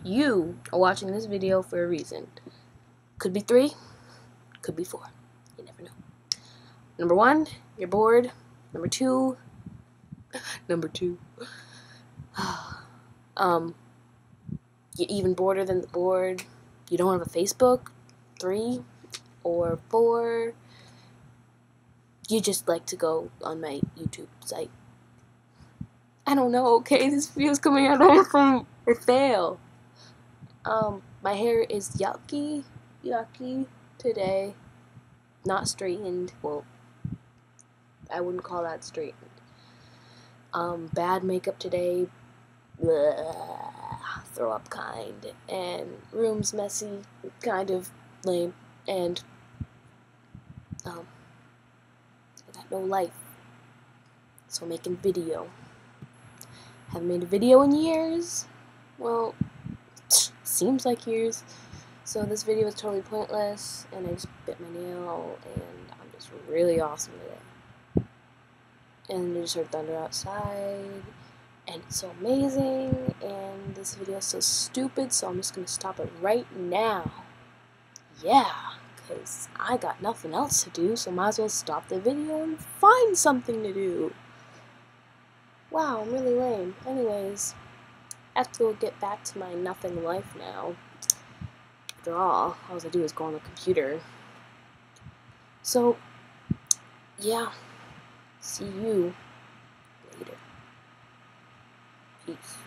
You are watching this video for a reason. Could be 3, could be 4. You never know. Number 1, you're bored. Number 2, you're even boarder than the bored. You don't have a Facebook. 3 or 4, you just like to go on my YouTube site. I don't know, okay? This video's coming out from a fail. My hair is yucky today. Not straightened. Well, I wouldn't call that straightened. Bad makeup today. Bleh, throw up kind. And room's messy, kind of lame. And, I got no life. So making video. Haven't made a video in years. Well, seems like years. So this video is totally pointless, and I just bit my nail, and I'm just really awesome today. And I just heard thunder outside, and it's so amazing, and this video is so stupid, so I'm just gonna stop it right now. Yeah, because I got nothing else to do, so might as well stop the video and find something to do. Wow, I'm really lame. Anyways, I have to go get back to my nothing life now. After all I do is go on the computer. So, yeah. See you later. Peace.